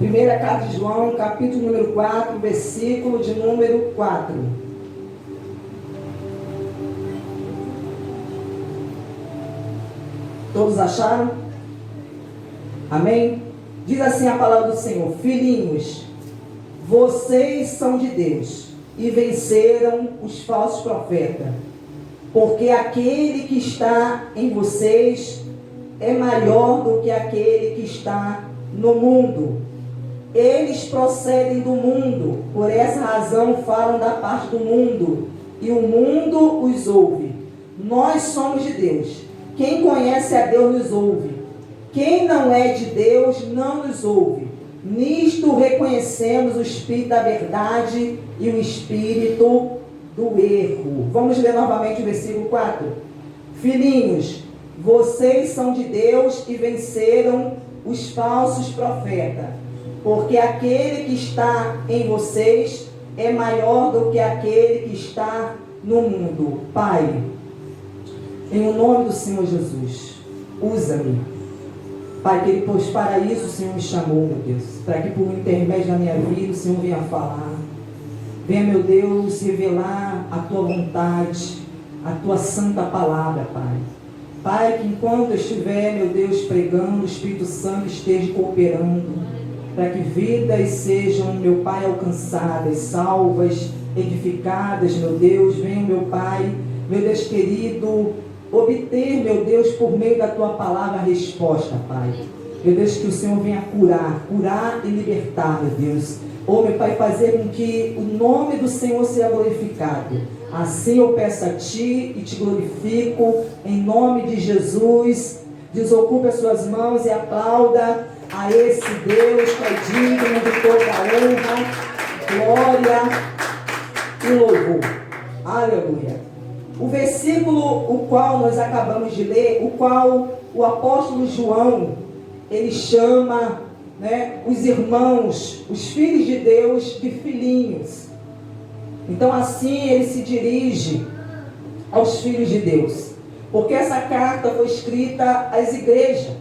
Primeira carta de João, capítulo número 4, versículo de número 4. Todos acharam? Amém? Diz assim a palavra do Senhor: filhinhos, vocês são de Deus e venceram os falsos profetas, porque aquele que está em vocês é maior do que aquele que está no mundo. Eles procedem do mundo, por essa razão falam da parte do mundo, e o mundo os ouve. Nós somos de Deus. Quem conhece a Deus nos ouve. Quem não é de Deus não nos ouve. Nisto reconhecemos o espírito da verdade e o espírito do erro. Vamos ler novamente o versículo 4. Filhinhos, vocês são de Deus e venceram os falsos profetas, porque aquele que está em vocês é maior do que aquele que está no mundo. Pai, em o nome do Senhor Jesus, usa-me. Pai, que pois para isso o Senhor me chamou, meu Deus, para que por intermédio da minha vida o Senhor venha falar. Venha, meu Deus, revelar a tua vontade, a tua santa palavra, Pai. Pai, que enquanto eu estiver, meu Deus, pregando, o Espírito Santo esteja cooperando, para que vidas sejam, meu Pai, alcançadas, salvas, edificadas, meu Deus. Venha, meu Pai, meu Deus querido, obter, meu Deus, por meio da tua palavra, a resposta, Pai. Meu Deus, que o Senhor venha curar e libertar, meu Deus. Oh, meu Pai, fazer com que o nome do Senhor seja glorificado. Assim eu peço a Ti e Te glorifico, em nome de Jesus. Desocupe as suas mãos e aplauda a esse Deus que é digno de toda honra, glória e louvor. Aleluia. O versículo o qual nós acabamos de ler, o qual o apóstolo João, ele chama, os irmãos, os filhos de Deus, de filhinhos. Então assim ele se dirige aos filhos de Deus, porque essa carta foi escrita às igrejas.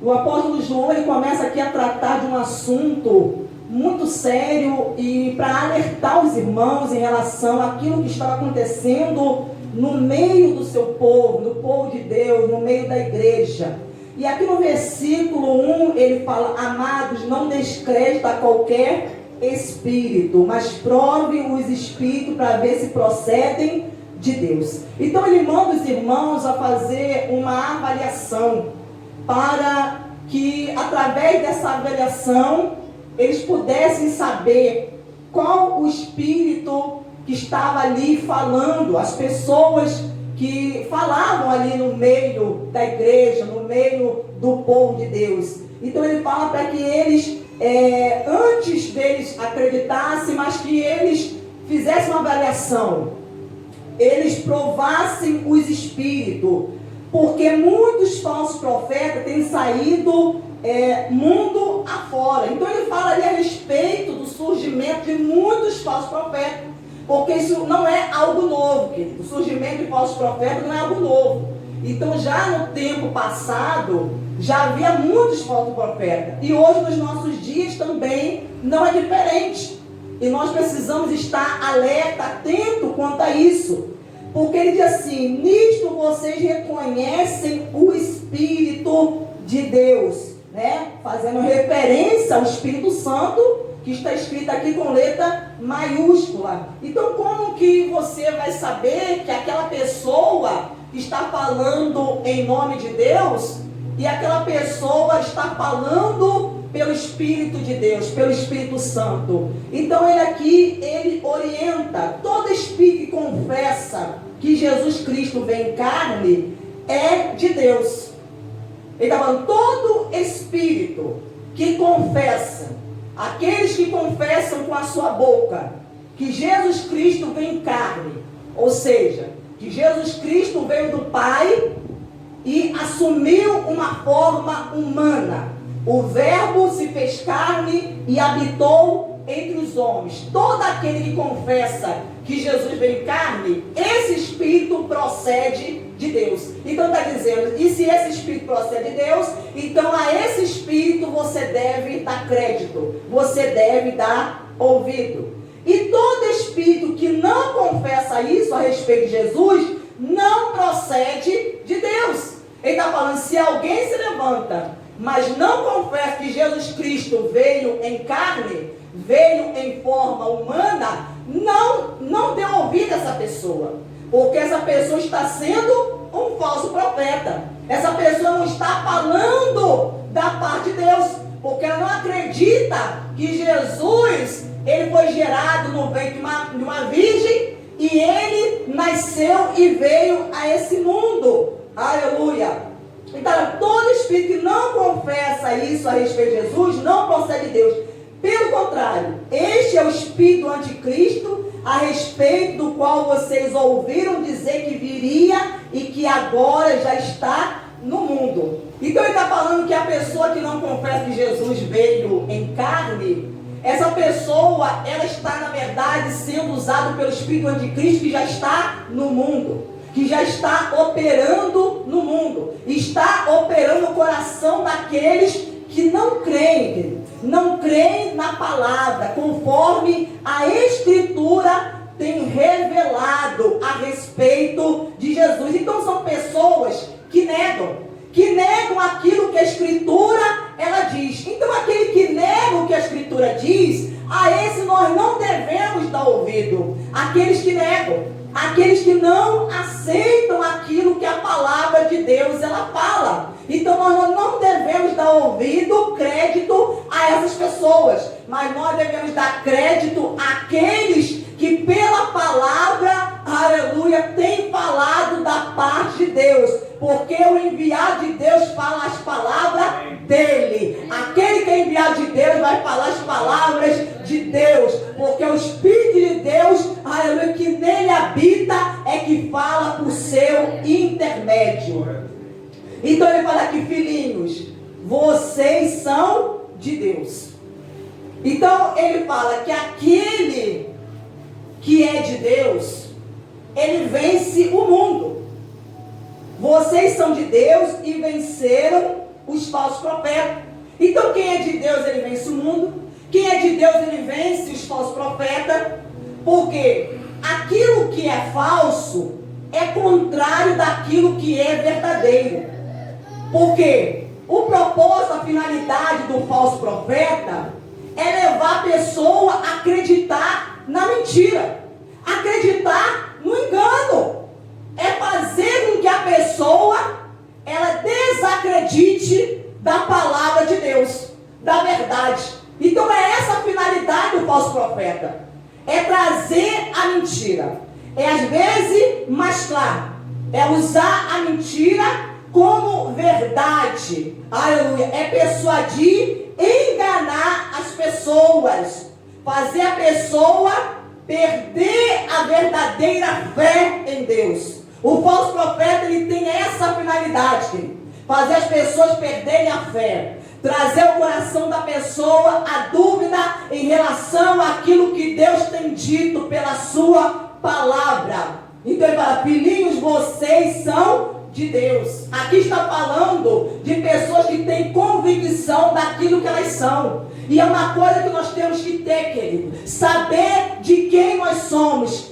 O apóstolo João, ele começa aqui a tratar de um assunto muito sério e para alertar os irmãos em relação àquilo que estava acontecendo no meio do seu povo, no povo de Deus, no meio da igreja. E aqui no versículo 1 ele fala: amados, não descrédito a qualquer espírito, mas prove os espíritos para ver se procedem de Deus. Então ele manda os irmãos a fazer uma avaliação, para que através dessa avaliação eles pudessem saber qual o espírito que estava ali falando, as pessoas que falavam ali no meio da igreja, no meio do povo de Deus. Então ele fala para que eles, antes deles acreditassem, mas que eles fizessem uma avaliação, eles provassem os espíritos, porque muitos falsos profetas têm saído mundo afora. Então ele fala ali a respeito do surgimento de muitos falsos profetas, porque isso não é algo novo, querido. O surgimento de falsos profetas não é algo novo. Então já no tempo passado já havia muitos falsos profetas, e hoje nos nossos dias também não é diferente, e nós precisamos estar alerta, atento quanto a isso. Porque ele diz assim: nisto vocês reconhecem o Espírito de Deus, fazendo referência ao Espírito Santo, que está escrito aqui com letra maiúscula. Então como que você vai saber que aquela pessoa está falando em nome de Deus e aquela pessoa está falando pelo Espírito de Deus, pelo Espírito Santo? Então ele orienta todo espírito que confessa que Jesus Cristo vem em carne é de Deus. Ele está falando: todo espírito que confessa, aqueles que confessam com a sua boca que Jesus Cristo vem em carne, ou seja, que Jesus Cristo veio do Pai e assumiu uma forma humana. O Verbo se fez carne e habitou entre os homens. Todo aquele que confessa que Jesus veio em carne, esse Espírito procede de Deus. Então está dizendo, e se esse espírito procede de Deus, então a esse espírito você deve dar crédito, você deve dar ouvido. E todo espírito que não confessa isso a respeito de Jesus, não procede de Deus. Ele está falando, se alguém se levanta, mas não confessa que Jesus Cristo veio em carne, veio em forma humana, não dê ouvido a essa pessoa. Porque essa pessoa está sendo um falso profeta. Essa pessoa não está falando da parte de Deus. Porque ela não acredita que Jesus, ele foi gerado no ventre de uma virgem e ele nasceu e veio a esse mundo. Aleluia. Então, todo espírito que não confessa isso a respeito de Jesus, não procede de Deus. Pelo contrário, este é o espírito do anticristo, a respeito do qual vocês ouviram dizer que viria e que agora já está no mundo. Então ele está falando que a pessoa que não confessa que Jesus veio em carne, essa pessoa, ela está na verdade sendo usada pelo espírito do anticristo que já está no mundo, que já está operando no mundo, está operando no coração daqueles que não creem na palavra, conforme a Escritura tem revelado a respeito de Jesus. Então são pessoas que negam aquilo que a Escritura ela diz. Então aquele que nega o que a Escritura diz, a esse nós não devemos dar ouvido. Aqueles que negam, aqueles que não aceitam aquilo que a palavra de Deus ela fala. Então nós não devemos dar ouvido, crédito a essas pessoas, mas nós devemos dar crédito àqueles que pela palavra, aleluia, tem falado da parte de Deus, porque o enviado de Deus fala as palavras dele. Aquele que é enviado de Deus vai falar as palavras de Deus, porque o Espírito de Deus, aleluia, que nele habita, é que fala por seu intermédio. Então ele fala aqui, filhinhos, vocês são de Deus. Então ele fala que aquele que é de Deus, ele vence o mundo. Vocês são de Deus e venceram os falsos profetas. Então quem é de Deus, ele vence o mundo. Quem é de Deus, ele vence os falsos profetas. Porque aquilo que é falso é contrário daquilo que é verdadeiro. Porque o propósito, a finalidade do falso profeta é levar a pessoa a acreditar na mentira, acreditar no engano, é fazer com que a pessoa ela desacredite da palavra de Deus, da verdade. Então é essa a finalidade do falso profeta, é trazer a mentira, é às vezes mais claro, é usar a mentira como verdade, aleluia, é persuadir, enganar as pessoas, fazer a pessoa perder a verdadeira fé em Deus. O falso profeta, ele tem essa finalidade, fazer as pessoas perderem a fé, trazer ao coração da pessoa a dúvida em relação àquilo que Deus tem dito pela sua palavra. Então ele fala, filhinhos, vocês são de Deus. Aqui está falando de pessoas que têm convicção daquilo que elas são. E é uma coisa que nós temos que ter, querido, saber de quem nós somos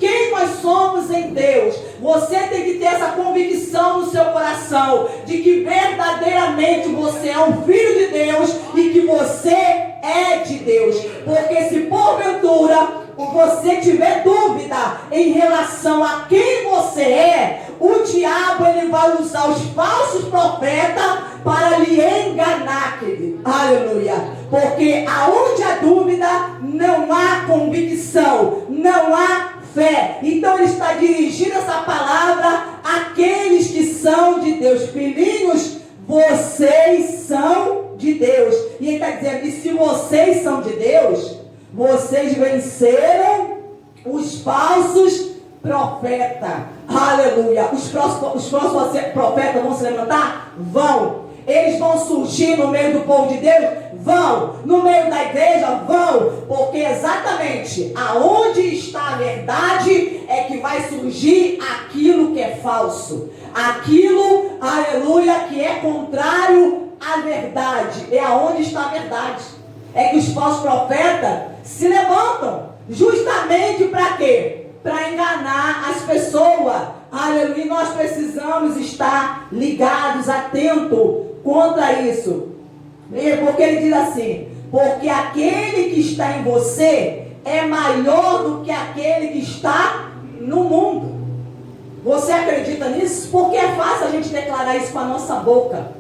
em Deus. Você tem que ter essa convicção no seu coração, de que verdadeiramente você é um filho de Deus e que você é de Deus. Porque se porventura você tiver dúvida em relação a quem você é, o diabo ele vai usar os falsos profetas para lhe enganar, querido. Aleluia. Porque aonde há dúvida, não há convicção, não há fé. Então ele está dirigindo essa palavra àqueles que são de Deus. Filhinhos, vocês são de Deus. E ele está dizendo, e se vocês são de Deus, vocês venceram os falsos profetas. Aleluia. Os falsos profetas vão se levantar? Vão. Eles vão surgir no meio do povo de Deus? Vão. No meio da igreja? Vão. Porque exatamente aonde está a verdade é que vai surgir aquilo que é falso. aquilo, aleluia, que é contrário à verdade. É aonde está a verdade. É que os falsos profetas se levantam justamente para quê? Para enganar as pessoas. Aleluia. E nós precisamos estar ligados, atentos contra isso. Porque ele diz assim: porque aquele que está em você é maior do que aquele que está no mundo. Você acredita nisso? Porque é fácil a gente declarar isso com a nossa boca,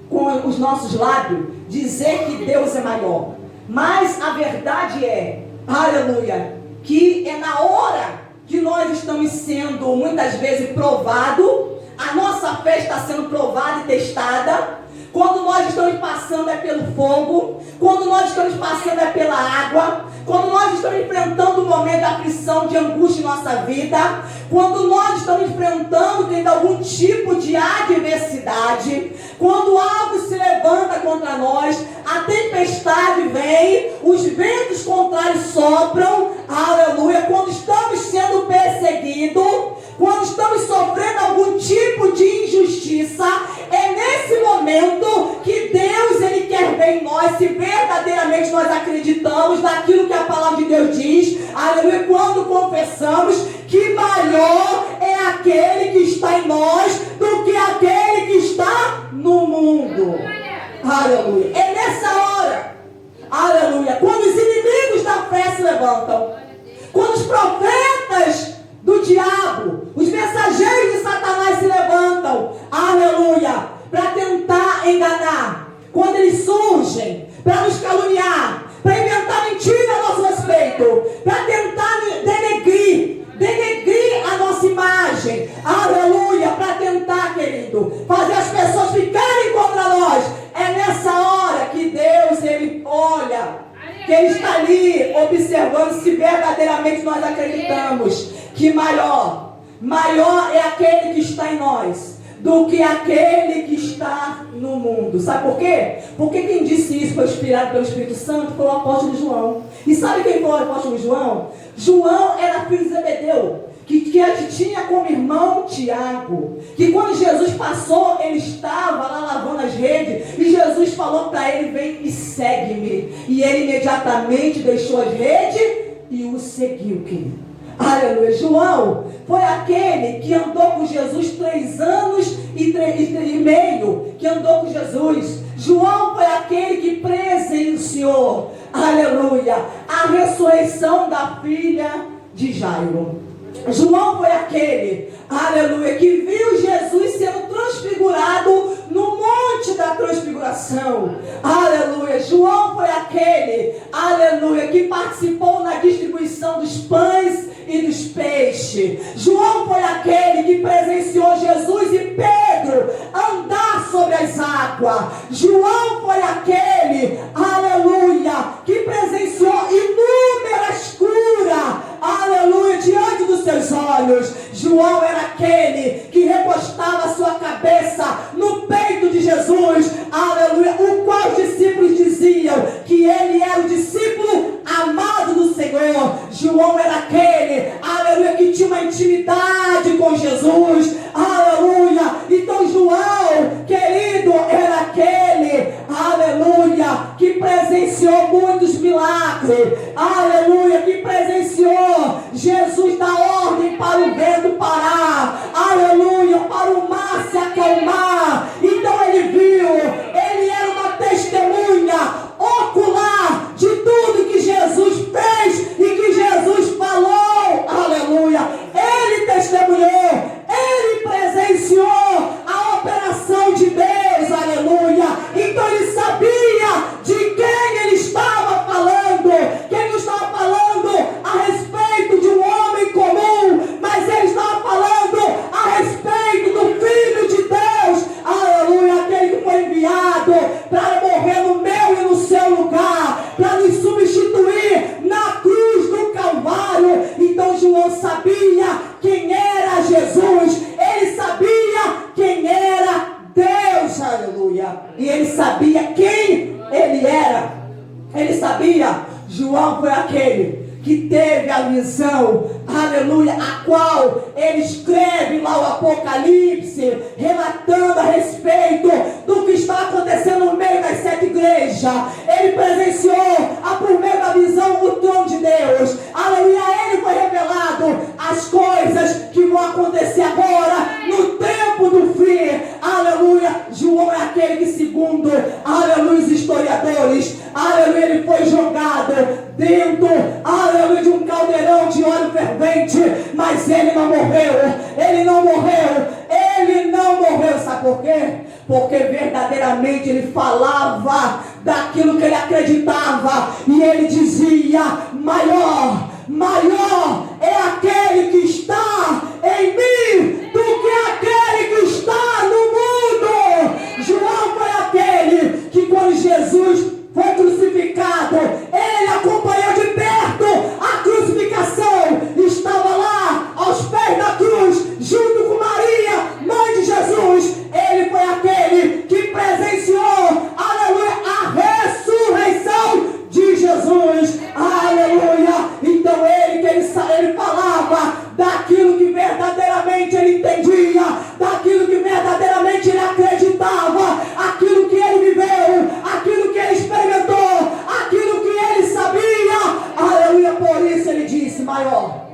com os nossos lábios, dizer que Deus é maior. Mas a verdade é, aleluia, que é na hora que nós estamos sendo muitas vezes provados, a nossa fé está sendo provada e testada. Quando nós estamos passando é pelo fogo, quando nós estamos passando é pela água, quando nós estamos enfrentando um momento de aflição, de angústia em nossa vida, quando nós estamos enfrentando tendo algum tipo de adversidade, quando algo se levanta contra nós, a tempestade vem, os ventos contrários sopram, aleluia, quando estamos sendo perseguidos, quando estamos sofrendo algum tipo de injustiça, é nesse momento que Deus, Ele quer ver em nós, se verdadeiramente nós acreditamos naquilo que a palavra de Deus diz, aleluia, quando confessamos que maior é aquele que está em nós do que aquele que está no mundo. Aleluia. É nessa hora, aleluia, quando os inimigos da fé se levantam, quando os profetas do diabo, os mensageiros de Satanás se levantam, aleluia, para tentar enganar, quando eles surgem para nos caluniar, para inventar mentira a nosso respeito, para tentar denegrir a nossa imagem, aleluia, para tentar, querido, fazer as pessoas ficarem contra nós, é nessa hora que Deus, Ele olha, que Ele está ali observando se verdadeiramente nós acreditamos que maior é aquele que está em nós do que aquele que está no mundo. Sabe por quê? Porque quem disse isso foi inspirado pelo Espírito Santo foi o apóstolo João. E sabe quem foi o apóstolo João? João era filho de Zebedeu, que tinha como irmão Tiago, que quando Jesus passou, ele estava lá lavando as redes, e Jesus falou para ele: vem e segue-me. E ele imediatamente deixou as redes e o seguiu, querido. Aleluia. João foi aquele que andou com Jesus 3 anos e meio, que andou com Jesus. João foi aquele que presenciou, aleluia, a ressurreição da filha de Jairo. João foi aquele, aleluia, que viu Jesus sendo transfigurado no monte da transfiguração. Aleluia. João foi aquele, aleluia, que participou na distribuição dos pães e dos peixes. João foi aquele que presenciou Jesus e Pedro andar sobre as águas. João foi aquele, aleluia, que presenciou inúmeras curas, aleluia, diante dos seus olhos. João era aquele que recostava a sua cabeça no peito de Jesus, aleluia, o qual os discípulos diziam que ele era o discípulo amado do Senhor. João era aquele, aleluia, que tinha uma intimidade com Jesus, aleluia. Então João, querido, era aquele, aleluia, que presenciou muitos milagres, aleluia, que presenciou Jesus dar ordem para o vento parar, aleluia, para o mar se acalmar. Então ele viu, ele era uma testemunha ocular de tudo que Jesus fez e que Jesus falou, aleluia. Ele testemunhou, ele presenciou a operação de Deus, aleluia. Então ele sabia de quem ele estava falando, que ele não estava falando a respeito de um homem comum, mas ele estava falando a respeito do Filho de Deus, aleluia, aquele que foi enviado para morrer no meu e no seu lugar, para nos substituir na cruz do Calvário. Então João sabia quem era Jesus, ele sabia quem era Deus, aleluia, e ele sabia quem ele era, ele sabia. João foi aquele que teve a visão, aleluia, a qual ele escreve lá o Apocalipse, relatando a respeito do que está acontecendo no meio das 7 igrejas. Ele presenciou, por meio da visão, o trono de Deus, aleluia. A ele foi revelado as coisas que vão acontecer agora, no tempo do fim, aleluia. João é aquele que, segundo, aleluia, os historiadores, aleluia, ele foi jogado dentro, aleluia, de um caldeirão de óleo fervente, mas ele não morreu, ele não morreu, ele não morreu. Sabe por quê? Porque verdadeiramente ele falava daquilo que ele acreditava, e ele dizia: maior é aquele que está em mim do que aquele que está no mundo. João foi aquele que, quando Jesus foi crucificado, ele acompanhou de perto a crucificação, estava lá aos pés da cruz, junto com Maria, mãe de Jesus. Ele foi aquele que presenciou, aleluia, a ressurreição de Jesus, aleluia. Então ele falava daquilo que verdadeiramente ele entendia, daquilo que verdadeiramente ele acreditava, aquilo que ele viveu, aquilo que ele experimentou, aquilo que ele sabia, aleluia. Por isso ele disse: maior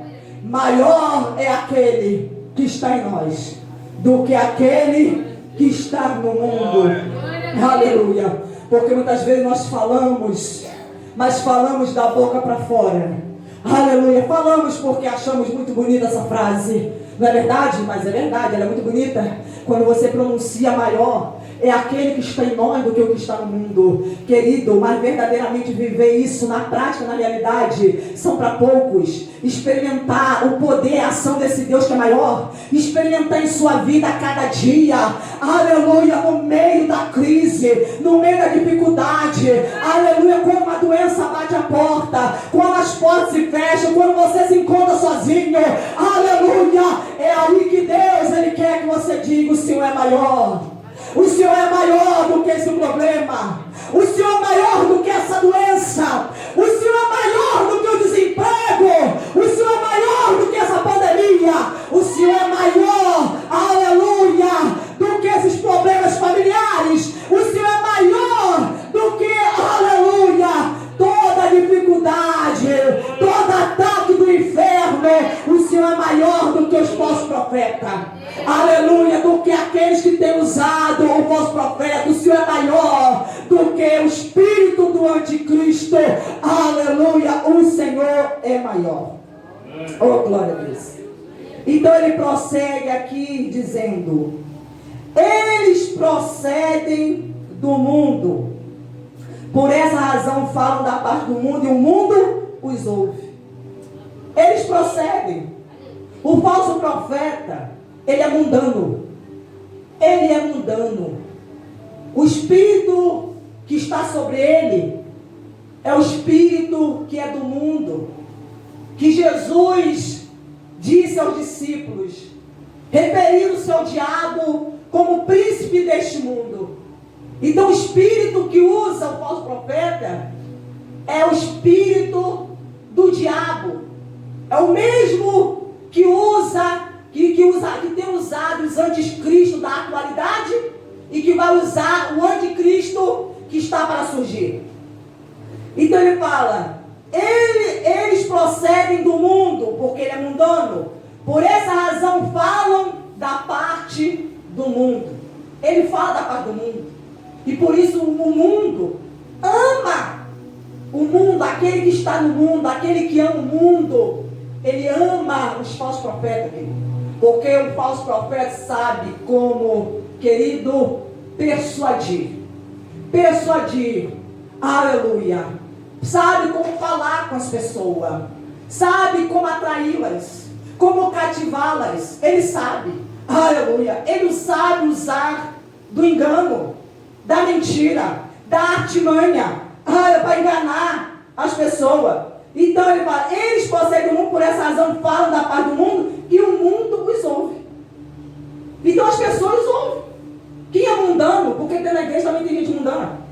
é aquele que está em nós do que aquele que está no mundo, aleluia. Porque muitas vezes nós falamos, mas falamos da boca para fora, aleluia. Falamos porque achamos muito bonita essa frase, não é verdade? Mas é verdade, ela é muito bonita. Quando você pronuncia maior é aquele que está em nós do que o que está no mundo, querido. Mas verdadeiramente viver isso na prática, na realidade, são para poucos. Experimentar o poder, a ação desse Deus que é maior, experimentar em sua vida a cada dia, aleluia, no meio da crise, no meio da dificuldade, aleluia. Quando uma doença bate a porta, quando as portas se fecham, quando você se encontra sozinho, aleluia, é aí que Deus, ele quer que você diga: o Senhor é maior. O Senhor é maior do que esse problema. O Senhor é maior do que essa doença. O Senhor é maior do que o desemprego. O Senhor é maior do que essa pandemia. O Senhor é maior, aleluia, do que esses problemas familiares. O Senhor é maior do que, aleluia, toda dificuldade, todo ataque do inferno. O Senhor é maior do que os falsos profetas, aleluia, do que aqueles que têm usado o falso profeta. O Senhor é maior do que o espírito do anticristo, aleluia. O Senhor é maior. Oh, glória a Deus. Então ele prossegue aqui dizendo: eles procedem do mundo, por essa razão falam da parte do mundo, e o mundo os ouve. Eles procedem. O falso profeta, ele é mundano. Ele é mundano. O espírito que está sobre ele é o espírito que é do mundo, que Jesus disse aos discípulos, referindo-se ao diabo como príncipe deste mundo. Então o espírito que usa o falso profeta é o espírito do diabo. É o mesmo que tem usado os anticristos da atualidade e que vai usar o anticristo que está para surgir. Então ele fala: eles procedem do mundo, porque ele é mundano. Por essa razão falam da parte do mundo. Ele fala da parte do mundo. E por isso o mundo ama o mundo, aquele que está no mundo, aquele que ama o mundo. Ele ama os falsos profetas, querido. Porque o falso profeta sabe como, querido, persuadir, aleluia. Sabe como falar com as pessoas, sabe como atraí-las, como cativá-las. Ele sabe, aleluia. Ele sabe usar do engano, da mentira, da artimanha, para enganar as pessoas. Então ele fala: eles procedem do mundo, por essa razão falam da parte do mundo, e o mundo os ouve. Então as pessoas ouvem. Quem é mundano? Porque dentro da igreja também tem gente mundana.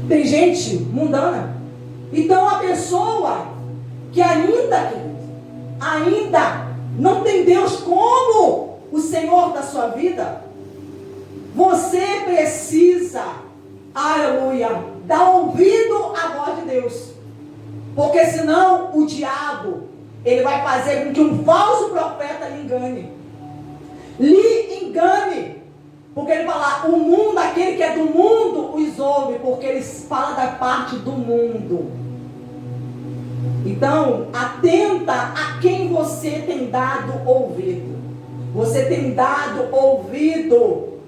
Tem gente mundana. Então a pessoa que ainda não tem Deus como o Senhor da sua vida, você precisa, aleluia, dar ouvido à voz de Deus. Porque senão o diabo, ele vai fazer com que um falso profeta lhe engane. Porque ele fala, o mundo, aquele que é do mundo, os ouve, porque ele fala da parte do mundo. Então, atenta a quem você tem dado ouvido. Você tem dado ouvido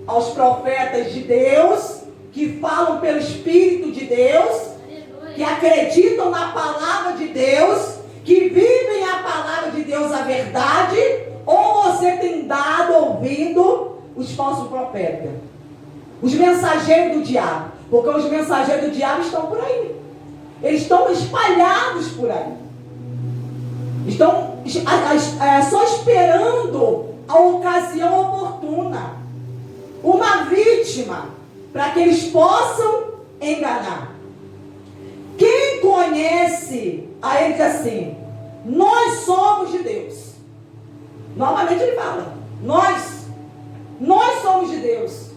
aos profetas de Deus, que falam pelo Espírito de Deus, que acreditam na palavra de Deus, que vivem a palavra de Deus, a verdade, ou você tem dado ouvido os falsos profetas, os mensageiros do diabo, porque os mensageiros do diabo estão por aí, eles estão espalhados por aí, estão só esperando a ocasião oportuna, uma vítima, para que eles possam enganar. Quem conhece, aí ele diz assim, nós somos de Deus. Novamente ele fala, nós somos de Deus.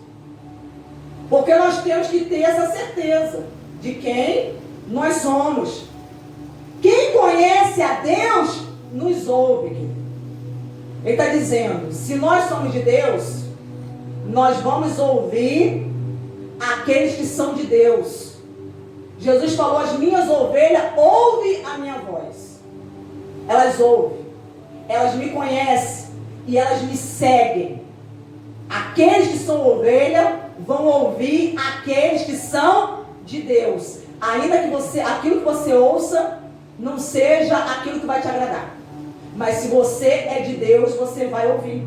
Porque nós temos que ter essa certeza de quem nós somos. Quem conhece a Deus, nos ouve. Ele está dizendo, se nós somos de Deus, nós vamos ouvir aqueles que são de Deus. Jesus falou, as minhas ovelhas ouvem a minha voz. Elas ouvem, elas me conhecem e elas me seguem. Aqueles que são ovelha vão ouvir aqueles que são de Deus. Ainda que aquilo que você ouça não seja aquilo que vai te agradar. Mas se você é de Deus, você vai ouvir.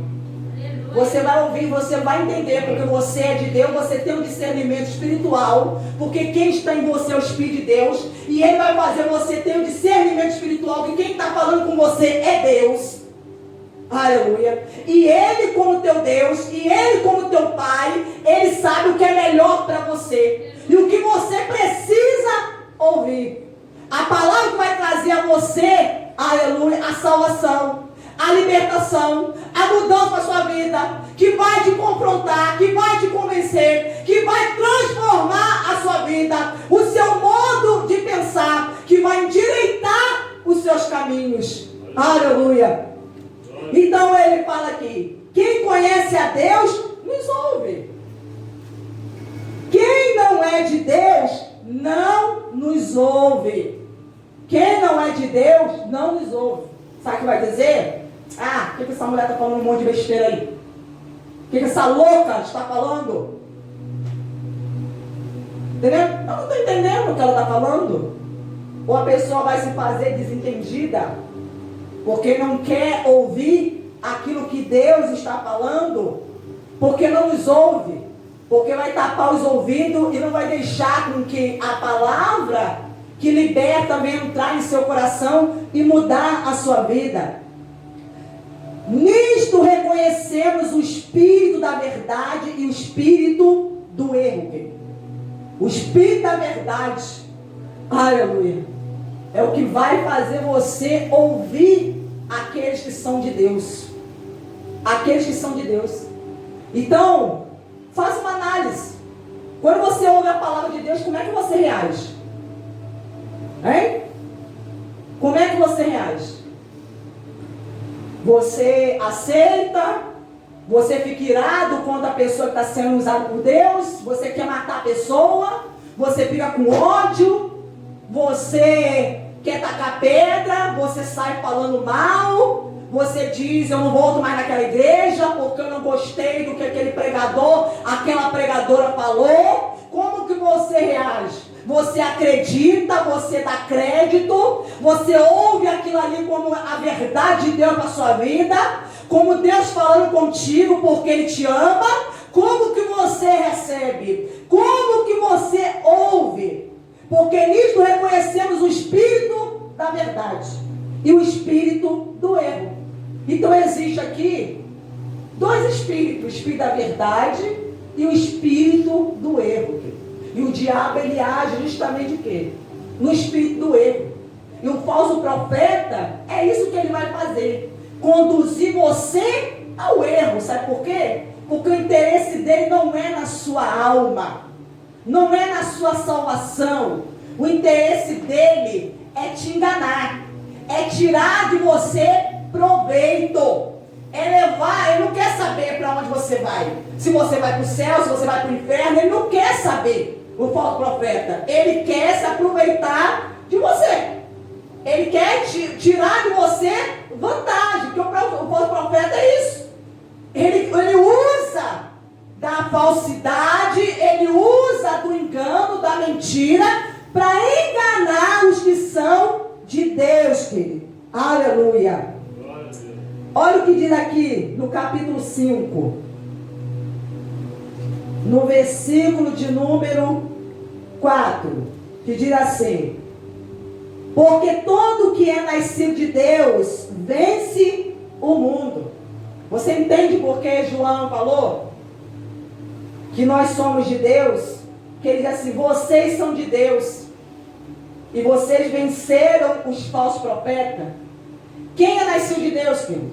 Você vai ouvir, você vai entender, porque você é de Deus, você tem um discernimento espiritual, porque quem está em você é o Espírito de Deus, e Ele vai fazer você ter um discernimento espiritual, que quem está falando com você é Deus. Aleluia. E Ele como teu Deus, e Ele como teu Pai, Ele sabe o que é melhor para você, e o que você precisa ouvir. A palavra que vai trazer a você, aleluia, a salvação, a libertação, a mudança para a sua vida, que vai te confrontar, que vai te convencer, que vai transformar a sua vida, o seu modo de pensar, que vai endireitar os seus caminhos. Aleluia. Então ele fala aqui, quem conhece a Deus, nos ouve. Quem não é de Deus, não nos ouve. Quem não é de Deus, não nos ouve. Sabe o que vai dizer? Ah, o que essa mulher está falando um monte de besteira aí? O que essa louca está falando? Entendeu? Eu não estou entendendo o que ela está falando. Ou a pessoa vai se fazer desentendida, porque não quer ouvir aquilo que Deus está falando, porque não nos ouve, porque vai tapar os ouvidos e não vai deixar com que a palavra que liberta venha entrar em seu coração e mudar a sua vida. Nisto reconhecemos o espírito da verdade e o espírito do erro. O espírito da verdade, aleluia, é o que vai fazer você ouvir aqueles que são de Deus. Aqueles que são de Deus. Então, faça uma análise. Quando você ouve a palavra de Deus, como é que você reage? Hein? Como é que você reage? Você aceita? Você fica irado contra a pessoa que está sendo usada por Deus? Você quer matar a pessoa? Você fica com ódio? Você quer tacar pedra? Você sai falando mal? Você diz, eu não volto mais naquela igreja porque eu não gostei do que aquele pregador, aquela pregadora falou? Como que você reage? Você acredita, você dá crédito, você ouve aquilo ali como a verdade de Deus para a sua vida, como Deus falando contigo porque Ele te ama. Como que você recebe? Como que você ouve? Porque nisto reconhecemos o espírito da verdade e o espírito do erro. Então existe aqui dois espíritos, o espírito da verdade e o espírito do erro. E o diabo, ele age justamente o quê? No espírito do erro. E o falso profeta, é isso que ele vai fazer. Conduzir você ao erro. Sabe por quê? Porque o interesse dele não é na sua alma. Não é na sua salvação. O interesse dele é te enganar. É tirar de você proveito. É levar, ele não quer saber para onde você vai. Se você vai para o céu, se você vai para o inferno, ele não quer saber. O falso profeta, ele quer se aproveitar de você. Ele quer tirar de você vantagem. Porque o falso profeta é isso. Ele usa da falsidade, ele usa do engano, da mentira, para enganar os que são de Deus, querido. Aleluia. Olha o que diz aqui no capítulo 5, no versículo de número 4, que diz assim: porque todo que é nascido de Deus vence o mundo. Você entende por que João falou que nós somos de Deus? Que ele diz assim: vocês são de Deus e vocês venceram os falsos profetas. Quem é nascido de Deus, filho?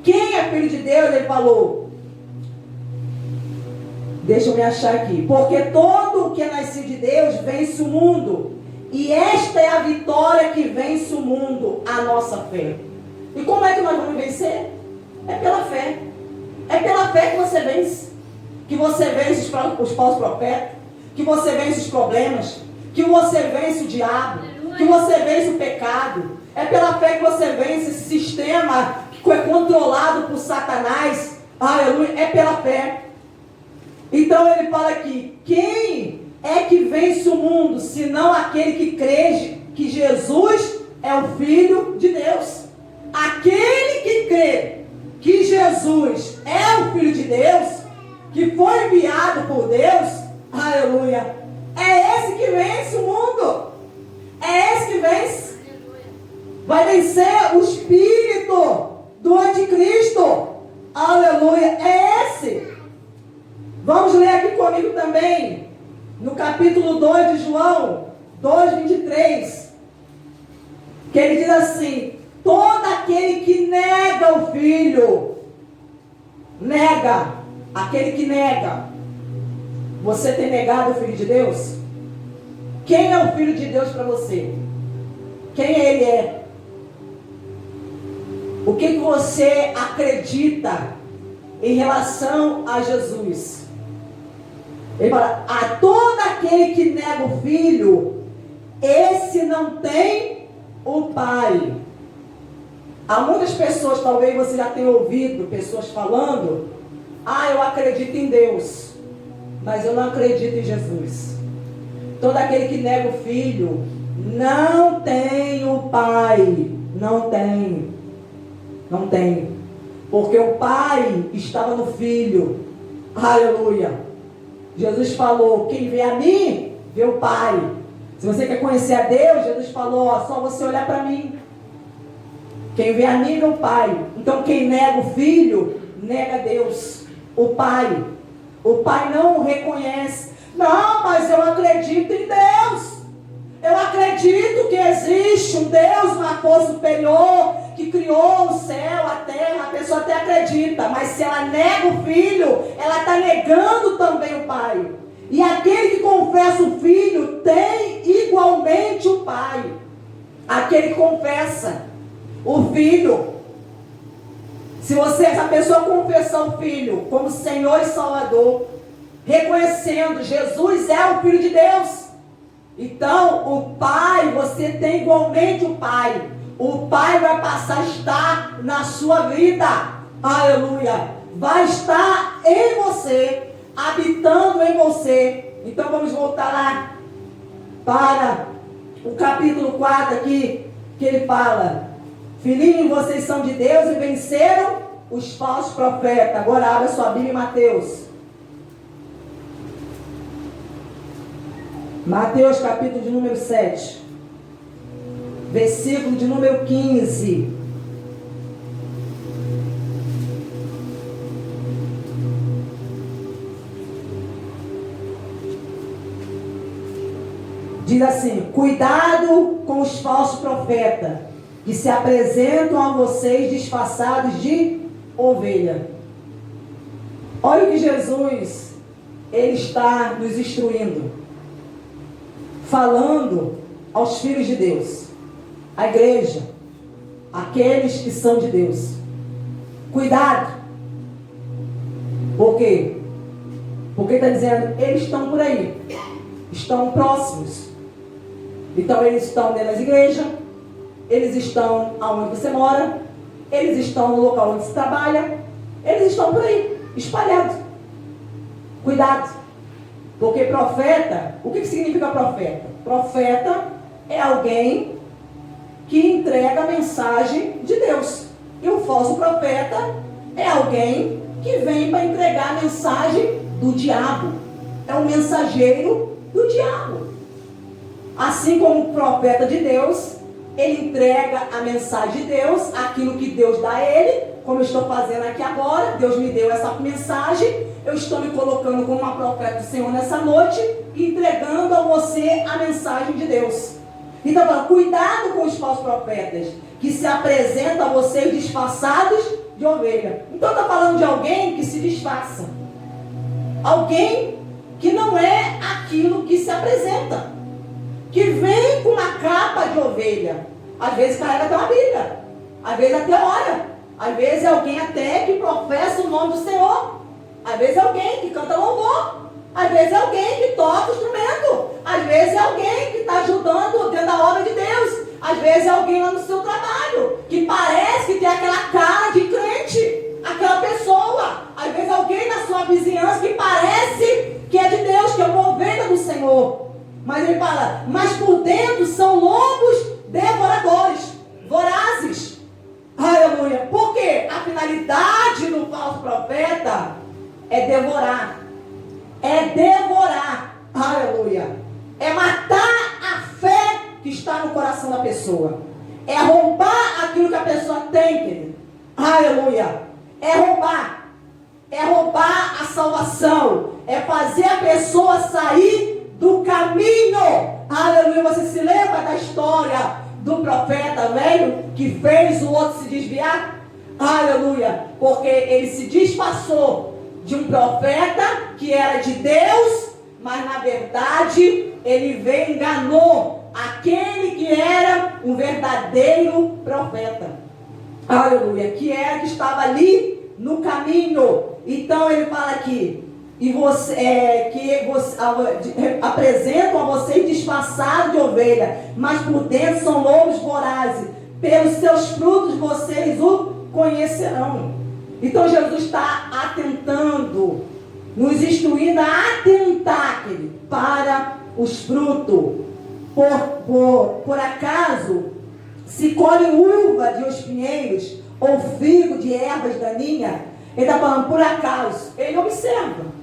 Quem é filho de Deus? Ele falou. Deixa eu me achar aqui. Porque todo o que é nascido de Deus vence o mundo. E esta é a vitória que vence o mundo, a nossa fé. E como é que nós vamos vencer? É pela fé. É pela fé que você vence. Que você vence os falsos profetas. Que você vence os problemas. Que você vence o diabo. Que você vence o pecado. É pela fé que você vence esse sistema que é controlado por Satanás. Aleluia. É pela fé. Então ele fala aqui: quem é que vence o mundo, senão aquele que crê que Jesus é o Filho de Deus? Aquele que crê que Jesus é o Filho de Deus, que foi enviado por Deus, aleluia, é esse que vence o mundo. É esse que vence. Vai vencer o espírito do anticristo. Aleluia. É esse. Vamos ler aqui comigo também, no capítulo 2 de João, 2:23. Que ele diz assim: todo aquele que nega o Filho, nega, aquele que nega. Você tem negado o Filho de Deus? Quem é o Filho de Deus para você? Quem ele é? O que você acredita em relação a Jesus? Ele fala: a todo aquele que nega o Filho, esse não tem o Pai. Há muitas pessoas, talvez você já tenha ouvido pessoas falando: eu acredito em Deus, mas eu não acredito em Jesus. Todo aquele que nega o Filho não tem o Pai. Não tem. Não tem. Porque o Pai estava no Filho. Aleluia. Jesus falou: quem vê a mim, vê o Pai. Se você quer conhecer a Deus, Jesus falou: só você olhar para mim. Quem vê a mim, vê o Pai. Então quem nega o Filho, nega Deus, o Pai. O Pai não o reconhece. Não, mas eu acredito em Deus. Eu acredito que existe um Deus, uma força superior, que criou o céu, a terra. A pessoa até acredita, mas se ela nega o Filho, ela está negando também o Pai. E aquele que confessa o Filho tem igualmente o Pai. Aquele que confessa o Filho. Se essa pessoa confessar o Filho como Senhor e Salvador, reconhecendo Jesus é o Filho de Deus, então o Pai, você tem igualmente o Pai. O Pai vai passar a estar na sua vida. Aleluia. Vai estar em você, habitando em você. Então vamos voltar lá para o capítulo 4 aqui, que ele fala: filhinhos, vocês são de Deus e venceram os falsos profetas. Agora abra sua Bíblia em Mateus. Mateus capítulo de número 7. Versículo de número 15. Diz assim: cuidado com os falsos profetas, que se apresentam a vocês disfarçados de ovelha. Olha o que Jesus, ele está nos instruindo, falando aos filhos de Deus, a igreja, aqueles que são de Deus. Cuidado. Por quê? Porque está dizendo, eles estão por aí, estão próximos. Então eles estão dentro das igrejas, eles estão aonde você mora, eles estão no local onde se trabalha, eles estão por aí, espalhados. Cuidado. Porque profeta, o que significa profeta? Profeta é alguém que entrega a mensagem de Deus. E o falso profeta é alguém que vem para entregar a mensagem do diabo. É um mensageiro do diabo. Assim como o profeta de Deus, ele entrega a mensagem de Deus, aquilo que Deus dá a ele, como eu estou fazendo aqui agora. Deus me deu essa mensagem, eu estou me colocando como uma profeta do Senhor nessa noite, entregando a você a mensagem de Deus. Então, cuidado com os falsos profetas, que se apresentam a vocês disfarçados de ovelha. Então está falando de alguém que se disfarça, alguém que não é aquilo que se apresenta, que vem com uma capa de ovelha. Às vezes carrega até uma Bíblia, às vezes até ora, às vezes é alguém até que professa o nome do Senhor, às vezes é alguém que canta louvor, às vezes é alguém que toca o instrumento, às vezes é alguém que está ajudando dentro da obra de Deus, às vezes é alguém lá no seu trabalho, que parece que tem aquela cara de crente, aquela pessoa, às vezes alguém na sua vizinhança que parece que é de Deus, que é uma ovelha do Senhor. Mas ele fala, mas por dentro são lobos devoradores, vorazes. Aleluia. Por quê? A finalidade do falso profeta é devorar. É devorar. Aleluia. É matar a fé que está no coração da pessoa. É roubar aquilo que a pessoa tem, querido. Aleluia. É roubar. É roubar a salvação. É fazer a pessoa sair do caminho. Aleluia. Você se lembra da história do profeta velho que fez o outro se desviar? Aleluia. Porque ele se disfarçou de um profeta que era de Deus, mas na verdade ele veio e enganou aquele que era um verdadeiro profeta. Aleluia. Que estava ali no caminho. Então ele fala aqui, e apresentam a vocês disfarçados de ovelha, mas por dentro são lobos vorazes. Pelos seus frutos vocês o conhecerão. Então Jesus está atentando, nos instruindo a atentar, querido, para os frutos. Por acaso se colhe uva de espinheiros ou figo de ervas daninhas? Ele está falando por acaso. Ele observa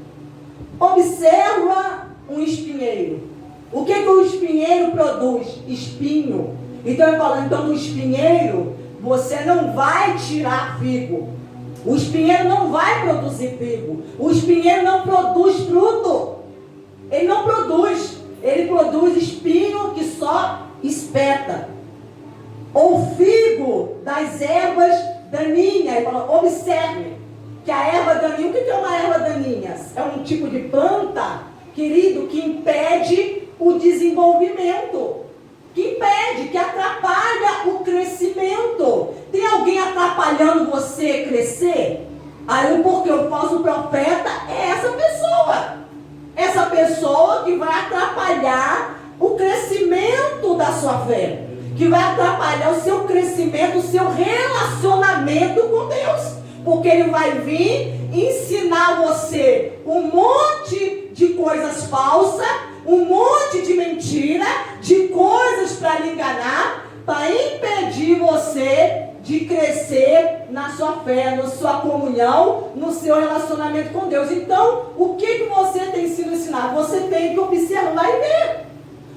um espinheiro. O que o espinheiro produz? Espinho. Então ele fala, então do espinheiro você não vai tirar figo. O espinheiro não vai produzir figo. O espinheiro não produz fruto. Ele não produz. Ele produz espinho que só espeta. Ou figo das ervas daninhas. Ele fala, observe que a erva daninha, o que é uma erva daninha? É um tipo de planta, querido, que impede o desenvolvimento, que impede, que atrapalha o crescimento. Tem alguém atrapalhando você crescer? Aí, porque o falso profeta é essa pessoa que vai atrapalhar o crescimento da sua fé, que vai atrapalhar o seu crescimento, o seu relacionamento com Deus. Porque ele vai vir ensinar você um monte de coisas falsas, um monte de mentira, de coisas para lhe enganar, para impedir você de crescer na sua fé, na sua comunhão, no seu relacionamento com Deus. Então, o que você tem sido ensinado? Você tem que observar e ver.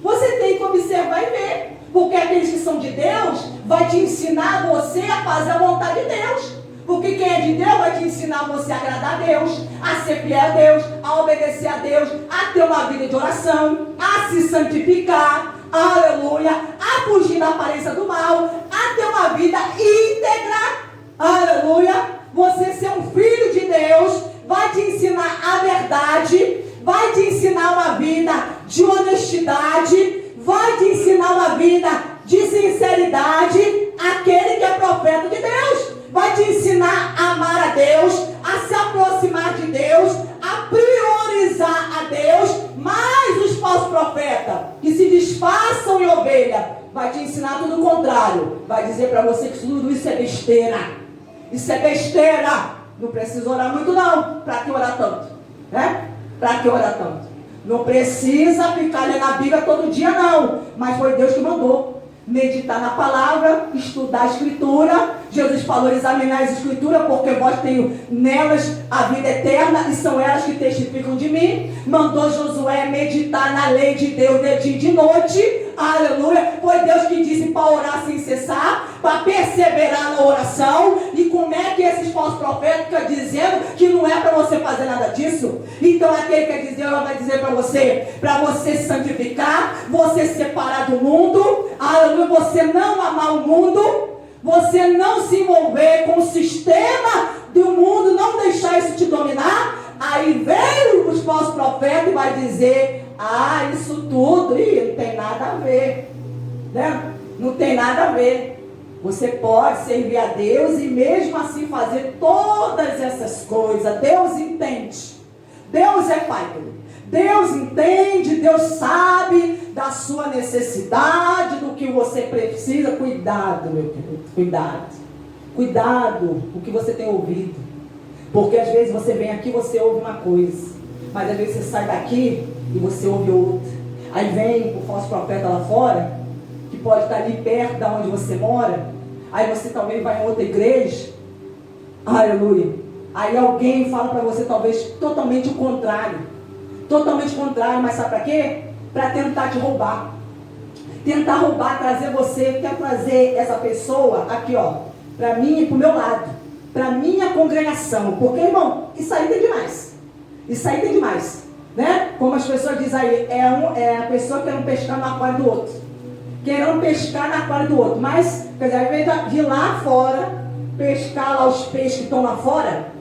Você tem que observar e ver. Porque aqueles que são de Deus vai te ensinar você a fazer a vontade de Deus. Porque quem é de Deus vai te ensinar você a agradar a Deus, a ser fiel a Deus, a obedecer a Deus, a ter uma vida de oração, a se santificar, aleluia, a fugir da aparência do mal, a ter uma vida íntegra, aleluia. Você ser um filho de Deus vai te ensinar a verdade, vai te ensinar uma vida de honestidade, vai te ensinar uma vida de sinceridade. Aquele que é profeta de Deus vai te ensinar a amar a Deus, a se aproximar de Deus, a priorizar a Deus. Mas os falsos profetas que se disfarçam em ovelha vai te ensinar tudo o contrário. Vai dizer para você que tudo isso é besteira. Isso é besteira. Não precisa orar muito não. Para que orar tanto? Né? Para que orar tanto? Não precisa ficar lendo a Bíblia todo dia não. Mas foi Deus que mandou. Meditar na palavra, estudar a Escritura. Jesus falou: examinar as Escrituras, porque vós tenho nelas a vida eterna, e são elas que testificam de mim. Mandou Josué meditar na lei de Deus de dia e de noite. Aleluia. Foi Deus que disse para orar sem cessar, para perseverar na oração. E como é que esses falsos profetas ficam dizendo que não é para você fazer nada disso? Então aquele que quer dizer, ela vai dizer para você se santificar, você se separar do mundo, aleluia, você não amar o mundo, você não se envolver com o sistema do mundo, não deixar isso te dominar. Aí veio os falsos profetas e vai dizer: ah, isso tudo, não tem nada a ver, né? Não tem nada a ver. Você pode servir a Deus e mesmo assim fazer todas essas coisas. Deus entende. Deus é Pai. Deus entende, Deus sabe da sua necessidade, do que você precisa. Cuidado, meu querido, cuidado. Cuidado com o que você tem ouvido. Porque às vezes você vem aqui e você ouve uma coisa, mas às vezes você sai daqui e você ouve outra. Aí vem o falso profeta lá fora, que pode estar ali perto de onde você mora. Aí você talvez vai em outra igreja, aleluia. Aí alguém fala para você talvez totalmente o contrário. Totalmente contrário, mas sabe para quê? Para tentar te roubar. Tentar roubar, trazer você, quer trazer essa pessoa aqui, ó, para mim e para o meu lado, para minha congregação. Porque, irmão, isso aí tem demais. Isso aí tem demais. Né? Como as pessoas dizem aí, é a pessoa querendo pescar no aquário do outro. Querendo pescar no aquário do outro. Mas, quer dizer, ao invés de ir lá fora, pescar lá os peixes que estão lá fora,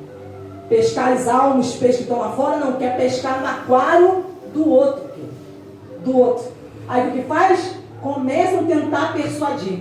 pescar as almas, os peixes que estão lá fora, não quer pescar no aquário do outro. Do outro. Aí o que faz? Começam a tentar persuadir.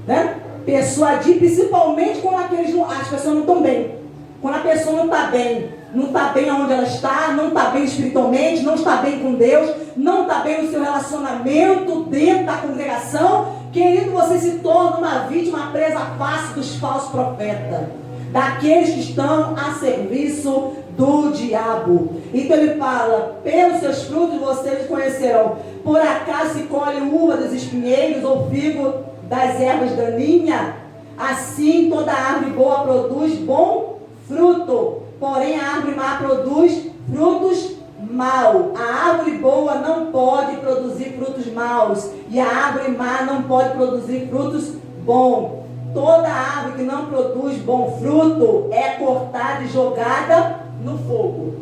Né? Persuadir, principalmente quando as pessoas não estão bem. Quando a pessoa não está bem, não está bem onde ela está, não está bem espiritualmente, não está bem com Deus, não está bem no seu relacionamento dentro da congregação, querido, você se torna uma vítima presa fácil dos falsos profetas, daqueles que estão a serviço do diabo. Então ele fala: pelos seus frutos vocês conhecerão. Por acaso se colhe uva dos espinheiros ou figo das ervas daninhas? Assim toda árvore boa produz bom fruto, porém a árvore má produz frutos maus. A árvore boa não pode produzir frutos maus, e a árvore má não pode produzir frutos bons. Toda árvore que não produz bom fruto é cortada e jogada no fogo.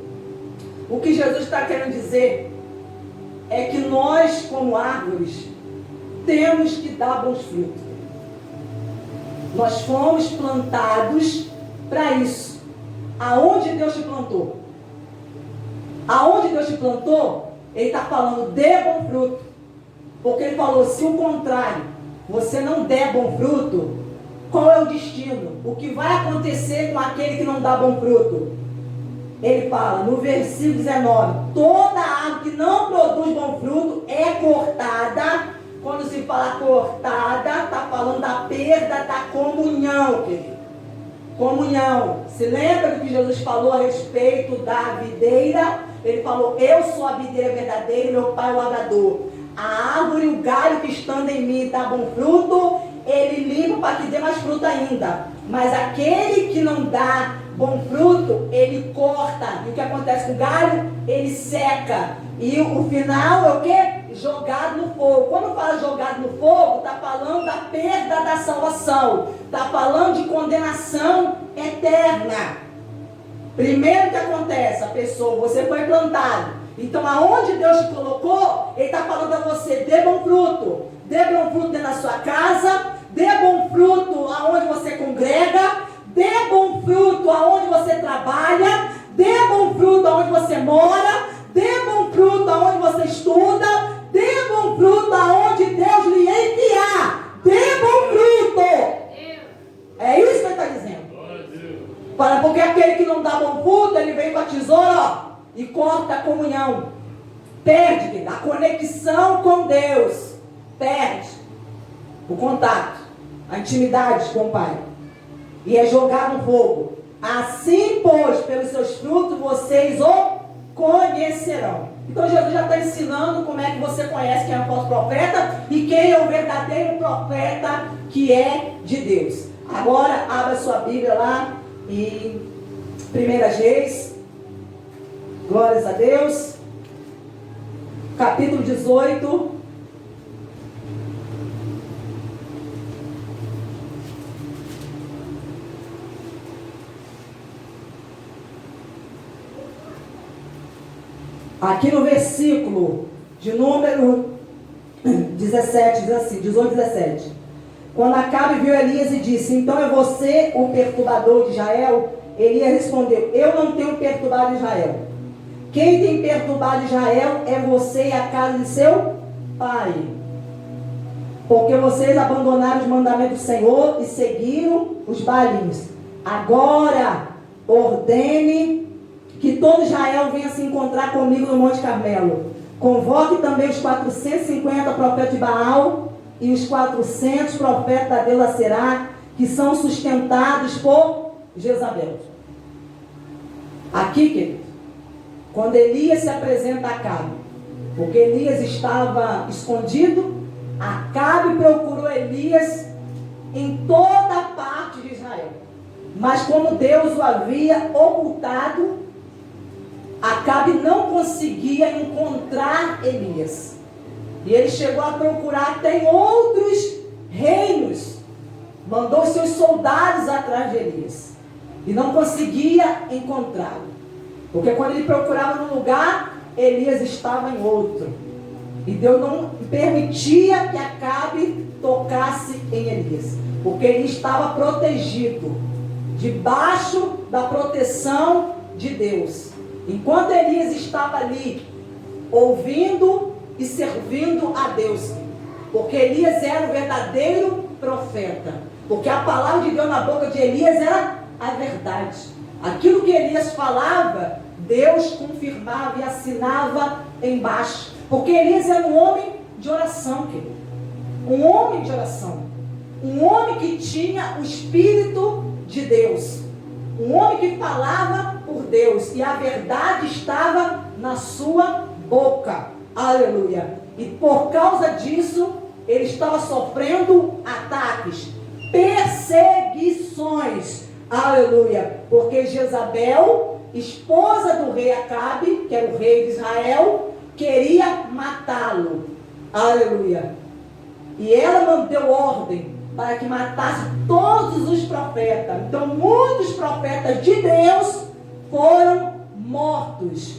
O que Jesus está querendo dizer é que nós, como árvores, temos que dar bons frutos. Nós fomos plantados para isso. Aonde Deus te plantou? Aonde Deus te plantou, Ele está falando: dê bom fruto. Porque Ele falou: se o contrário, você não der bom fruto, qual é o destino? O que vai acontecer com aquele que não dá bom fruto? Ele fala no versículo 19: toda árvore que não produz bom fruto é cortada. Quando se fala cortada, está falando da perda da comunhão, querido. Comunhão. Se lembra do que Jesus falou a respeito da videira? Ele falou: eu sou a videira verdadeira e meu pai é o lavrador. A árvore, o galho que estando em mim dá bom fruto, ele limpa para que dê mais fruto ainda. Mas aquele que não dá bom fruto, ele corta. E o que acontece com o galho? ele seca. E o final é o quê? Jogado no fogo. Quando fala jogado no fogo, está falando da perda da salvação. Está falando de condenação eterna. Primeiro que acontece, a pessoa, você foi plantado. Então, aonde Deus te colocou, Ele está falando a você, dê bom fruto. Dê bom fruto dentro da sua casa. Dê bom fruto aonde você congrega. Dê bom fruto aonde você trabalha. Dê bom fruto aonde você mora. Dê bom fruto aonde você estuda. Dê bom fruto aonde Deus lhe enviar. Dê bom fruto. É isso que Ele está dizendo. Porque aquele que não dá bom fruto, ele vem com a tesoura, ó, e corta a comunhão. Perde a conexão com Deus. Perde o contato, a intimidade com o Pai. E é jogar no fogo. Assim, pois, pelos seus frutos, vocês o conhecerão. Então, Jesus já está ensinando como é que você conhece quem é o falso profeta e quem é o verdadeiro profeta que é de Deus. Agora, abra sua Bíblia lá em 1 Reis. Glórias a Deus. Capítulo 18. Aqui no versículo de número 17, diz assim, 18, 17. Quando Acabe viu Elias e disse, então é você o perturbador de Israel? Elias respondeu, eu não tenho perturbado Israel. Quem tem perturbado Israel é você e a casa de seu pai. Porque vocês abandonaram os mandamentos do Senhor e seguiram os Baalins. Agora ordene que todo Israel venha se encontrar comigo no Monte Carmelo. Convoque também os 450 profetas de Baal e os 400 profetas da deusa Será, que são sustentados por Jezabel. Aqui, querido, quando Elias se apresenta a Acabe, porque Elias estava escondido, Acabe procurou Elias em toda a parte de Israel. Mas como Deus o havia ocultado, Acabe não conseguia encontrar Elias. E ele chegou a procurar até em outros reinos. Mandou seus soldados atrás de Elias. E não conseguia encontrá-lo. Porque quando ele procurava num lugar, Elias estava em outro. E Deus não permitia que Acabe tocasse em Elias. Porque ele estava protegido. Debaixo da proteção de Deus. Enquanto Elias estava ali, ouvindo e servindo a Deus. Porque Elias era o verdadeiro profeta. Porque a palavra de Deus na boca de Elias era a verdade. Aquilo que Elias falava, Deus confirmava e assinava embaixo. Porque Elias era um homem de oração, querido. Um homem de oração. Um homem que tinha o Espírito de Deus. Um homem que falava por Deus. E a verdade estava na sua boca. Aleluia. E por causa disso, ele estava sofrendo ataques, perseguições. Aleluia. Porque Jezabel, esposa do rei Acabe, que era o rei de Israel, queria matá-lo. Aleluia. E ela mandou ordem para que matasse todos os profetas. Então muitos profetas de Deus foram mortos.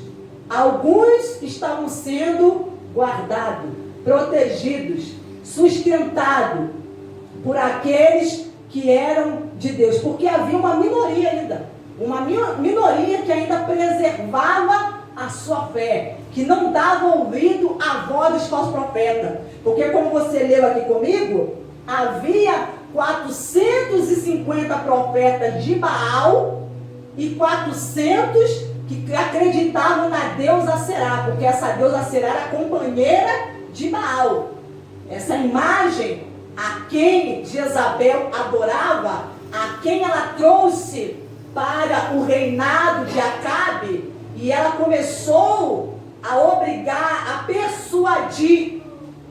Alguns estavam sendo guardados, protegidos, sustentados por aqueles que eram de Deus. Porque havia uma minoria ainda. Uma minoria que ainda preservava a sua fé. Que não dava ouvido à voz dos falsos profetas. Porque como você leu aqui comigo, havia 450 profetas de Baal e 400 que acreditavam na deusa Será, porque essa deusa Será era a companheira de Baal. Essa imagem a quem Jezabel adorava, a quem ela trouxe para o reinado de Acabe, e ela começou a obrigar, a persuadir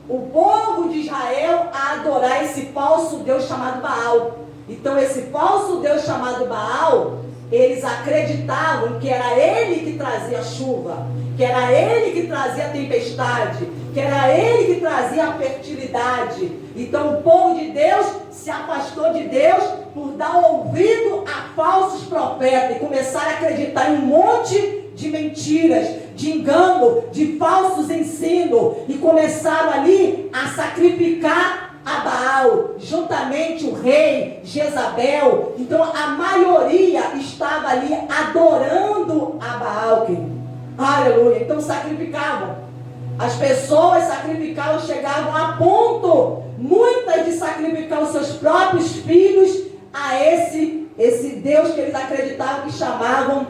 o povo de Israel a adorar esse falso Deus chamado Baal. Então esse falso Deus chamado Baal eles acreditavam que era ele que trazia chuva, que era ele que trazia tempestade, que era ele que trazia a fertilidade. Então o povo de Deus se afastou de Deus por dar ouvido a falsos profetas e começar a acreditar em um monte de mentiras, de engano, de falsos ensinos, e começaram ali a sacrificar a Baal, juntamente o rei Jezabel. Então a maioria estava ali adorando a Baal, querido. Aleluia. Então sacrificavam. As pessoas sacrificavam, chegavam a ponto, muitas, de sacrificar os seus próprios filhos a esse Deus que eles acreditavam, que chamavam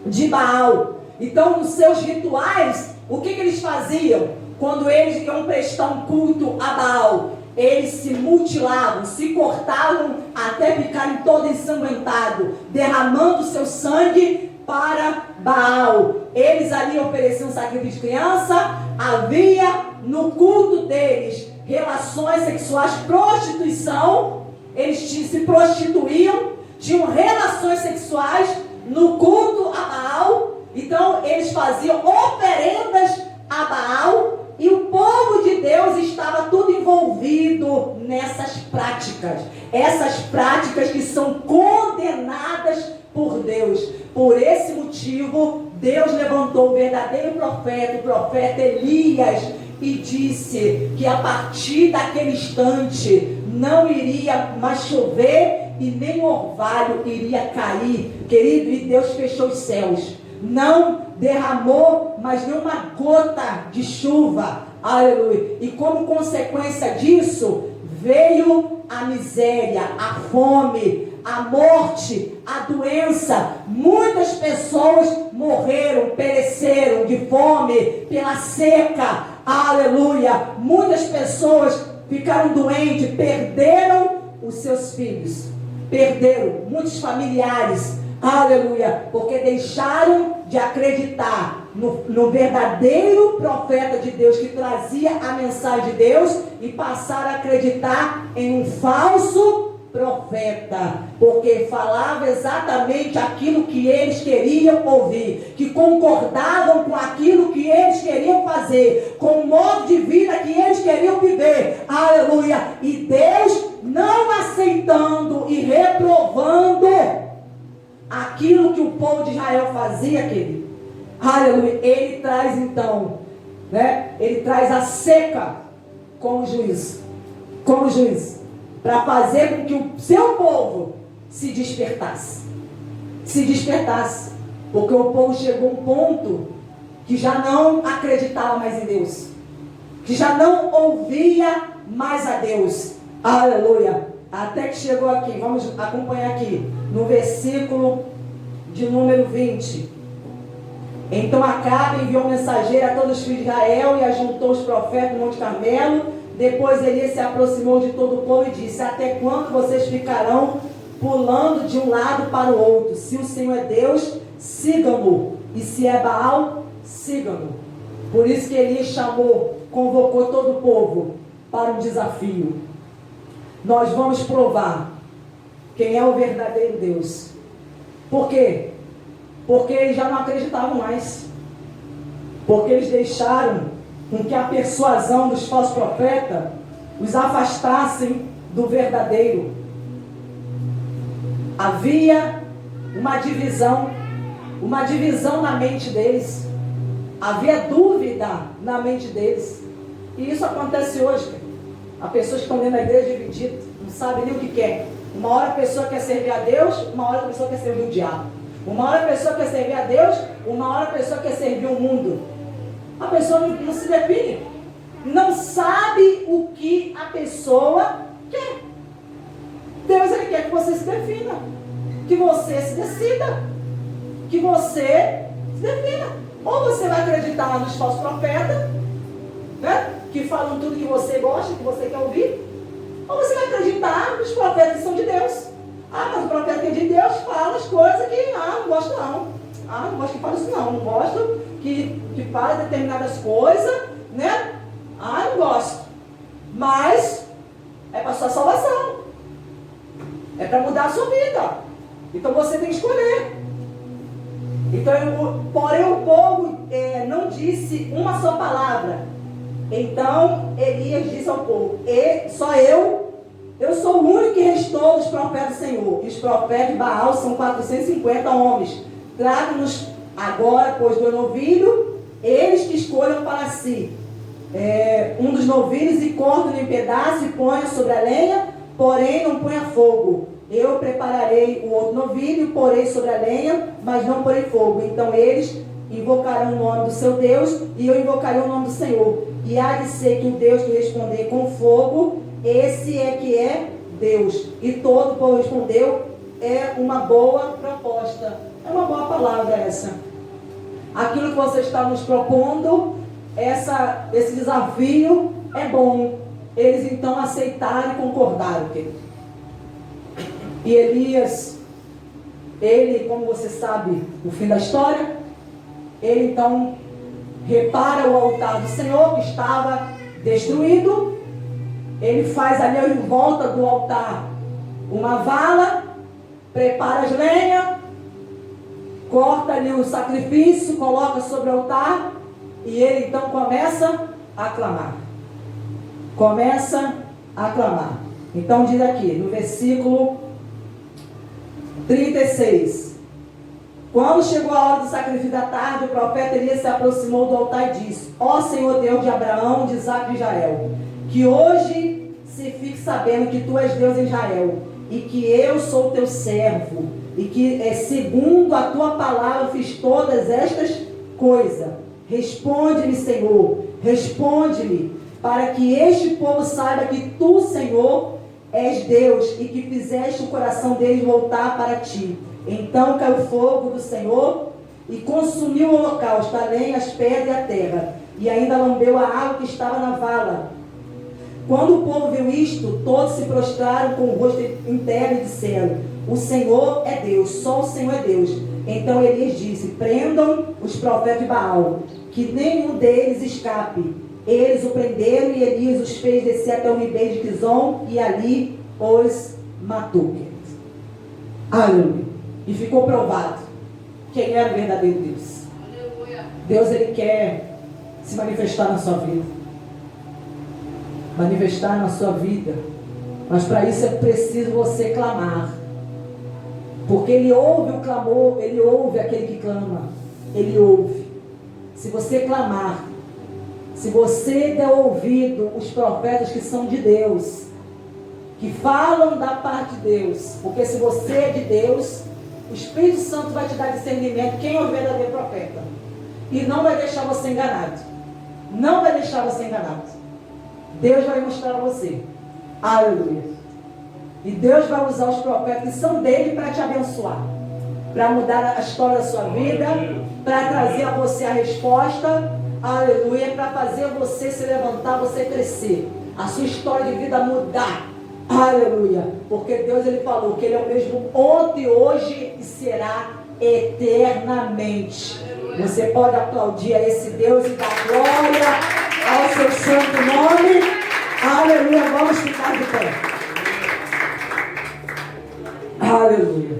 de Baal. Então nos seus rituais, o que eles faziam? Quando eles iam prestar um culto a Baal, eles se mutilavam, se cortavam até ficarem todos ensanguentados, derramando seu sangue para Baal. Eles ali ofereciam sacrifício de criança. Havia no culto deles relações sexuais, prostituição. Eles se prostituíam, tinham relações sexuais no culto a Baal. Então eles faziam oferendas a Baal. E o povo de Deus estava tudo envolvido nessas práticas. Essas práticas que são condenadas por Deus. Por esse motivo, Deus levantou o verdadeiro profeta, o profeta Elias, e disse que a partir daquele instante não iria mais chover e nem orvalho iria cair. Querido, e Deus fechou os céus. Não derramou mais nenhuma gota de chuva. Aleluia. E como consequência disso, veio a miséria, a fome, a morte, a doença. Muitas pessoas morreram, pereceram de fome, pela seca. Aleluia. Muitas pessoas ficaram doentes, perderam os seus filhos, perderam muitos familiares. Aleluia, porque deixaram de acreditar no verdadeiro profeta de Deus, que trazia a mensagem de Deus, e passaram a acreditar em um falso profeta, porque falava exatamente aquilo que eles queriam ouvir, que concordavam com aquilo que eles queriam fazer, com o modo de vida que eles queriam viver. Aleluia. E Deus não aceitando e reprovando aquilo que o povo de Israel fazia, querido. Aleluia. Ele traz então, ele traz a seca como juízo, para fazer com que o seu povo se despertasse, porque o povo chegou a um ponto que já não acreditava mais em Deus, que já não ouvia mais a Deus. Aleluia. Até que chegou aqui, vamos acompanhar aqui, no versículo de número 20. Então Acabe enviou um mensageiro a todos os filhos de Israel e ajuntou os profetas no Monte Carmelo. Depois Elias se aproximou de todo o povo e disse: até quando vocês ficarão pulando de um lado para o outro? Se o Senhor é Deus, sigam-no, e se é Baal, sigam-no. Por isso que Elias convocou todo o povo para um desafio. Nós vamos provar quem é o verdadeiro Deus. Por quê? Porque eles já não acreditavam mais. Porque eles deixaram com que a persuasão dos falsos profetas os afastassem do verdadeiro. Havia uma divisão na mente deles. Havia dúvida na mente deles. E isso acontece hoje. Há pessoas que estão dentro da igreja divididas, não sabem nem o que quer. Uma hora a pessoa quer servir a Deus, uma hora a pessoa quer servir o diabo. Uma hora a pessoa quer servir a Deus, uma hora a pessoa quer servir o mundo. A pessoa não se define. Não sabe o que a pessoa quer. Deus, ele quer que você se defina. Que você se decida. Que você se defina. Ou você vai acreditar nos falsos profetas, que falam tudo que você gosta, que você quer ouvir. Ou você vai acreditar nos profetas que são de Deus. Mas o profeta que é de Deus fala as coisas que, não gosto não. Não gosto que fale isso não. Não gosto que fale determinadas coisas, não gosto. Mas é para a sua salvação. É para mudar a sua vida. Então você tem que escolher. Então, porém o povo não disse uma só palavra. Então Elias disse ao povo: só eu sou o único que restou dos profetas do Senhor. E os profetas de Baal são 450 homens. Traga-nos agora, pois, do novilho, eles que escolham para si um dos novilhos e cortem-no em pedaços e ponham sobre a lenha, porém não ponha fogo. Eu prepararei o outro novilho e porei sobre a lenha, mas não porei fogo. Então eles invocarão o nome do seu Deus e eu invocarei o nome do Senhor. E há de ser que o Deus que responder com fogo, esse é que é Deus. E todo o povo respondeu: é uma boa proposta. É uma boa palavra essa. Aquilo que você está nos propondo, esse desafio é bom. Eles então aceitaram e concordaram, querido. E Elias, ele, como você sabe, o fim da história, ele então repara o altar do Senhor que estava destruído. Ele faz ali em volta do altar uma vala, prepara as lenhas, corta ali o sacrifício, coloca sobre o altar e ele então começa a clamar. Começa a clamar. Então diz aqui no versículo 36: quando chegou a hora do sacrifício da tarde, o profeta Elias se aproximou do altar e disse: ó Senhor Deus de Abraão, de Isaque e de Israel, que hoje se fique sabendo que tu és Deus em Israel, e que eu sou teu servo, e que segundo a tua palavra fiz todas estas coisas. Responde-me, Senhor, responde-me, para que este povo saiba que tu, Senhor, és Deus, e que fizeste o coração deles voltar para ti. Então caiu fogo do Senhor e consumiu o holocausto, a lenha, as pedras e a terra, e ainda lambeu a água que estava na vala. Quando o povo viu isto, todos se prostraram com o rosto em terra e disseram: o Senhor é Deus, só o Senhor é Deus. Então Elias disse: prendam os profetas de Baal, que nenhum deles escape. Eles o prenderam e Elias os fez descer até o ribeiro de Quizon e ali os matou. Aleluia. E ficou provado quem era o verdadeiro Deus. Aleluia. Deus, ele quer se manifestar na sua vida. Manifestar na sua vida. Mas para isso é preciso você clamar. Porque ele ouve o clamor, ele ouve aquele que clama. Ele ouve. Se você clamar, se você der ouvido os profetas que são de Deus, que falam da parte de Deus, porque se você é de Deus, o Espírito Santo vai te dar discernimento quem é o verdadeiro profeta, e não vai deixar você enganado. Não vai deixar você enganado. Deus vai mostrar a você. Aleluia. E Deus vai usar os profetas que são dele para te abençoar, para mudar a história da sua vida, para trazer a você a resposta. Aleluia. Para fazer você se levantar, você crescer, a sua história de vida mudar. Aleluia. Porque Deus, ele falou que ele é o mesmo ontem, hoje e será eternamente. Aleluia. Você pode aplaudir a esse Deus e dar glória ao seu santo nome. Aleluia. Vamos ficar de pé. Aleluia.